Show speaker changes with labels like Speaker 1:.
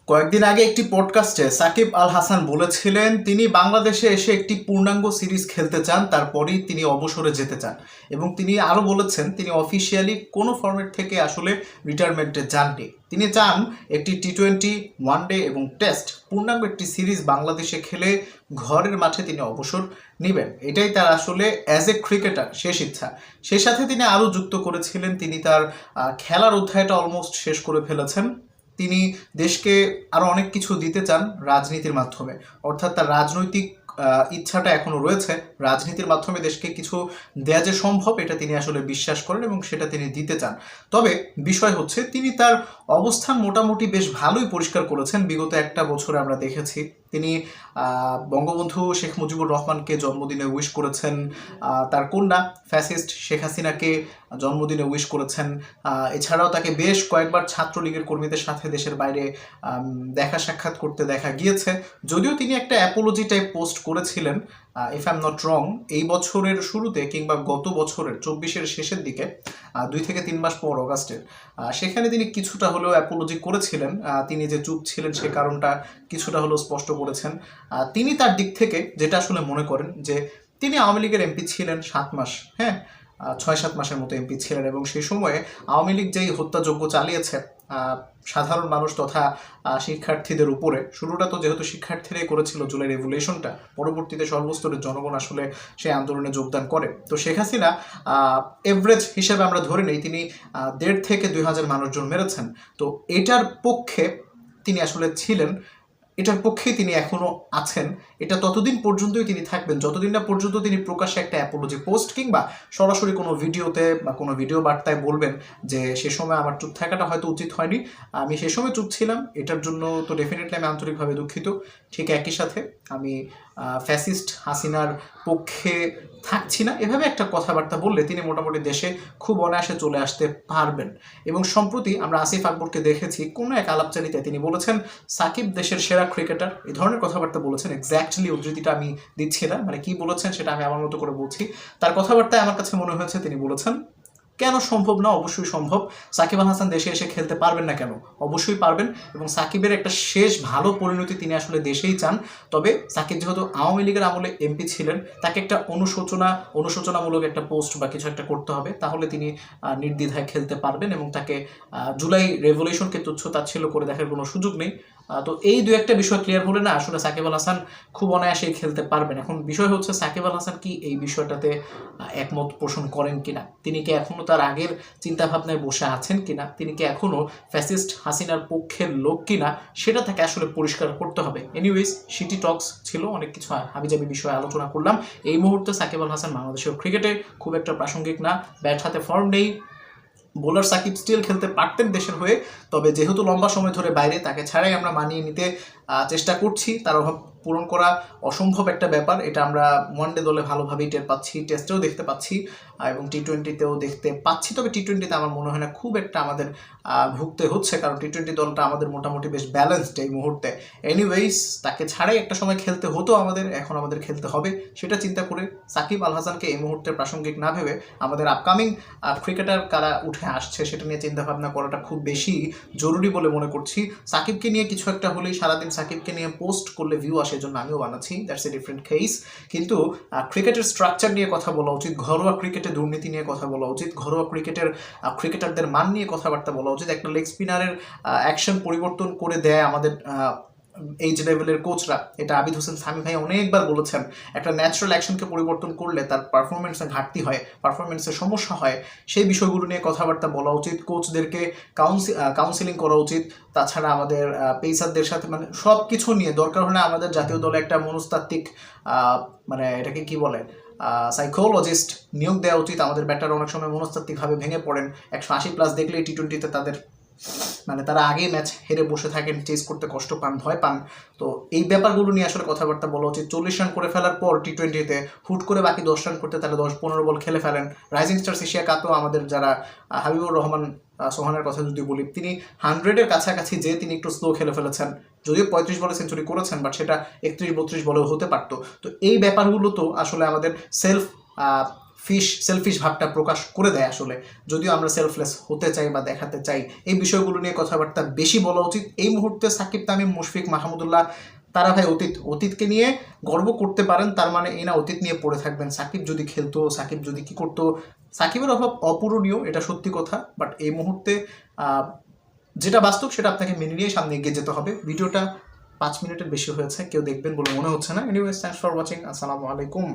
Speaker 1: কয়েকদিন আগে একটি পডকাস্টে সাকিব আল হাসান বলেছিলেন তিনি বাংলাদেশে এসে একটি পূর্ণাঙ্গ সিরিজ খেলতে চান, তারপরেই তিনি অবসরে যেতে চান। এবং তিনি আরও বলেছেন তিনি অফিসিয়ালি কোনো ফরম্যাট থেকে আসলে রিটায়ারমেন্টে যাননি। তিনি চান একটি টি-20, ওয়ানডে এবং টেস্ট পূর্ণাঙ্গ একটি সিরিজ বাংলাদেশে খেলে ঘরের মাঠে তিনি অবসর নেবেন। এটাই তার আসলে অ্যাজ এ ক্রিকেটার শেষ ইচ্ছা। সেই সাথে তিনি আরও যুক্ত করেছিলেন তিনি তার খেলার অধ্যায়টা অলমোস্ট শেষ করে ফেলেছেন। তিনি দেশকে আরও অনেক কিছু দিতে চান রাজনীতির মাধ্যমে, অর্থাৎ তার রাজনৈতিক ইচ্ছাটা এখনও রয়েছে। রাজনীতির মাধ্যমে দেশকে কিছু দেয়া যে সম্ভব এটা তিনি আসলে বিশ্বাস করেন এবং সেটা তিনি দিতে চান। তবে বিষয় হচ্ছে তিনি তার অবস্থান মোটামুটি বেশ ভালোই পরিষ্কার করেছেন। বিগত একটা বছরে আমরা দেখেছি তিনি বঙ্গবন্ধু শেখ মুজিবুর রহমানকে জন্মদিনে উইশ করেছেন, তার কন্যা ফ্যাসিস্ট শেখ হাসিনাকে জন্মদিনে উইশ করেছেন। এছাড়াও তাকে বেশ কয়েকবার ছাত্রলীগের কর্মীদের সাথে দেশের বাইরে দেখা সাক্ষাৎ করতে দেখা গিয়েছে। যদিও তিনি একটা অ্যাপোলজি টাইপ পোস্ট করেছিলেন if I am not wrong এই বছরের শুরুতে কিংবা গত বছরের 24-এর শেষের দিকে, 2 থেকে 3 মাস পর অগাস্টের, সেখানে তিনি কিছুটা হলেও অ্যাপোলজি করেছিলেন। তিনি যে চুপ ছিলেন সে কারণটা কিছুটা হলেও স্পষ্ট করেছেন। তিনি তার দিক থেকে যেটা আসলে মনে করেন যে তিনি আওয়ামী লীগের এমপি ছিলেন 7 মাস, 6-7 মাসের মতো এমপি ছিলেন, এবং সেই সময়ে আওয়ামী লীগ যেই হত্যাযজ্ঞ চালিয়েছে সাধারণ মানুষ তথা শিক্ষার্থীদের উপরে, শুরুটা তো যেহেতু শিক্ষার্থীরাই করেছিল জুলাই রেভলিউশনটা, পরবর্তীতে সর্বস্তরের জনগণ আসলে সেই আন্দোলনে যোগদান করে। তো শেখ হাসিনা এভারেজ হিসেবে আমরা ধরে নেই তিনি 1,500 থেকে 2,000 মানুষজন মেরেছেন। তো এটার পক্ষে তিনি আসলে ছিলেন, এটার পক্ষেই তিনি এখনও আছেন। এটা ততদিন পর্যন্তই তিনি থাকবেন যতদিন না পর্যন্ত তিনি প্রকাশ্যে একটা অ্যাপোলজি পোস্ট কিংবা সরাসরি কোনো ভিডিওতে বা কোনো ভিডিও বার্তায় বলবেন যে সে সময় আমার চুপ থাকাটা হয়তো উচিত হয়নি, আমি সে সময় চুপ ছিলাম, এটার জন্য তো ডেফিনেটলি আমি আন্তরিকভাবে দুঃখিত। ঠিক একই সাথে আমি ফ্যাসিস্ট হাসিনার পক্ষে থাকছি না, এভাবে একটা কথাবার্তা বললে তিনি মোটামুটি দেশে খুব অনায়াসে চলে আসতে পারবেন। এবং সম্প্রতি আমরা আসিফ আকবরকে দেখেছি কোনো এক আলাপচারিতায় তিনি বলেছেন সাকিব দেশের সেরা ক্রিকেটার, এই ধরনের কথাবার্তা বলেছেন। এক্স্যাক্টলি উদ্ধৃতিটা আমি দিচ্ছি না, মানে কি বলেছেন সেটা আমি আমার মতো করে বলছি। তার কথাবার্তায় আমার কাছে মনে হয়েছে তিনি বলেছেন কেন সম্ভব না, অবশ্যই সম্ভব। সাকিব আল হাসান দেশে এসে খেলতে পারবেন না কেন? অবশ্যই পারবেন। এবং সাকিবের একটা শেষ ভালো পরিণতি তিনি আসলে দেশেই চান। তবে সাকিব যেহেতু আওয়ামী লীগের আমলে এমপি ছিলেন, তাকে একটা অনুশোচনামূলক একটা পোস্ট বা কিছু একটা করতে হবে, তাহলে তিনি নির্দ্বিধায় খেলতে পারবেন এবং তাকে জুলাই রেভলিউশনকে তুচ্ছ তাচ্ছিল্য করে দেখার কোনো সুযোগ নেই। তো এই দু একটা বিষয় ক্লিয়ার হলে না আসলে সাকিব আল হাসান খুব অনায়াসেই খেলতে পারবেন। এখন বিষয় হচ্ছে সাকিব আল হাসান কি এই বিষয়টাতে একমত পোষণ করেন কিনা, তিনি কি এখনও তার আগের চিন্তাভাবনায় বসে আছেন কিনা, তিনি কি এখনও ফ্যাসিস্ট হাসিনার পক্ষের লোক কিনা, সেটা তাকে আসলে পরিষ্কার করতে হবে। এনিওয়েজ সিটি টক্স ছিল, অনেক কিছু হাবিজাবি বিষয়ে আলোচনা করলাম। এই মুহূর্তে সাকিব আল হাসান বাংলাদেশের ক্রিকেটে খুব একটা প্রাসঙ্গিক না, ব্যাট হাতে ফর্ম নেই। বোলার সাকিব স্টিল খেলতে পারতেন দেশের হয়ে, তবে যেহেতু লম্বা সময় ধরে বাইরে, তাকে ছাড়াই আমরা মানিয়ে নিতে চেষ্টা করছি। তার অভাব পূরণ করা অসম্ভব একটা ব্যাপার, এটা আমরা ওয়ানডে দলে ভালোভাবেই টের পাচ্ছি, টেস্টেও দেখতে পাচ্ছি এবং টি-20তেও দেখতে পাচ্ছি। তবে টি-20তে আমার মনে হয় না খুব একটা আমাদের ভুগতে হচ্ছে, কারণ টি-20 দলটা আমাদের মোটামুটি বেশ ব্যালেন্সড এই মুহূর্তে। এনিওয়েজ তাকে ছাড়াই একটা সময় খেলতে হতো আমাদের, এখন আমাদের খেলতে হবে। সেটা চিন্তা করে সাকিব আল হাসানকে এই মুহূর্তে প্রাসঙ্গিক না ভেবে আমাদের আপকামিং ক্রিকেটার কারা উঠে আসছে সেটা নিয়ে চিন্তাভাবনা করাটা খুব বেশি জরুরি বলে মনে করছি। সাকিবকে নিয়ে কিছু একটা হলেই সারাদিন সাকিবকে নিয়ে পোস্ট করলে ভিউ আসে, জন্য আমিও বানাচ্ছি, দ্যাটস এ ডিফারেন্ট কেস। কিন্তু ক্রিকেটের স্ট্রাকচার নিয়ে কথা বলা উচিত, ঘরোয়া ক্রিকেটে দুর্নীতি নিয়ে কথা বলা উচিত, ঘরোয়া ক্রিকেটারদের মান নিয়ে কথাবার্তা বলা উচিত। একটা লেগ স্পিনারের অ্যাকশন পরিবর্তন করে দেয় আমাদের এইচ লেভেলের কোচরা, এটা আবিদ হোসেন সামি ভাই অনেকবার বলেছেন। একটা ন্যাচারাল অ্যাকশনকে পরিবর্তন করলে তার পারফরমেন্সে ঘাটতি হয়, পারফরমেন্সের সমস্যা হয়, সেই বিষয়গুলো নিয়ে কথাবার্তা বলা উচিত। কোচদেরকে কাউন্সিলিং করা উচিত। তাছাড়া আমাদের পেসারদের সাথে মানে সব কিছু নিয়ে দরকার হলে আমাদের জাতীয় দলে একটা মনস্তাত্ত্বিক মানে এটাকে কি বলে সাইকোলজিস্ট নিয়োগ দেওয়া উচিত। আমাদের ব্যাটার অনেক সময় মনস্তাত্ত্বিকভাবে ভেঙে পড়েন, 180+ দেখলেই টি-20তে তাদের মানে তারা আগে ম্যাচ হেরে বসে থাকেন, চেস করতে কষ্ট পান, ভয় পান। তো এই ব্যাপারগুলো নিয়ে আসলে কথাবার্তা বলা উচিত। 40 রান করে ফেলার পর টি-20তে হুট করে বাকি 10 রান করতে তাহলে 10-15 বল খেলে ফেলেন। রাইজিং স্টার্স এশিয়া কাপেও আমাদের যারা হাবিবুর রহমান সোহানের কথা যদি বলি, তিনি 100-এর কাছাকাছি যে তিনি একটু স্লো খেলে ফেলেছেন, যদিও 35 বলে সেঞ্চুরি করেছেন, বাট সেটা 31-32 বলেও হতে পারতো। তো এই ব্যাপারগুলো তো আসলে আমাদের সেলফ সেলফিশ ভাবটা প্রকাশ করে দেয় আসলে। যদিও আমরা সেলফলেস হতে চাই বা দেখাতে চাই, এই বিষয়গুলো নিয়ে কথাবার্তা বেশি বলা উচিত। এই মুহূর্তে সাকিব, তামিম, মুশফিক, মাহমুদুল্লাহ তারা ভাই অতীতকে নিয়ে গর্ব করতে পারেন, তার মানে এই না অতীত নিয়ে পড়ে থাকবেন। সাকিব যদি খেলতো, সাকিব যদি কি করতো, সাকিবের অভাব অপূরণীয়, এটা সত্যি কথা। বাট এই মুহূর্তে যেটা বাস্তব সেটা আপনাকে মেনে নিয়ে সামনে এগিয়ে যেতে হবে। ভিডিওটা 5 মিনিটের বেশি হয়েছে, কেউ দেখবেন বলে মনে হচ্ছে না। Anyways, thanks for watching. আসসালামু আলাইকুম।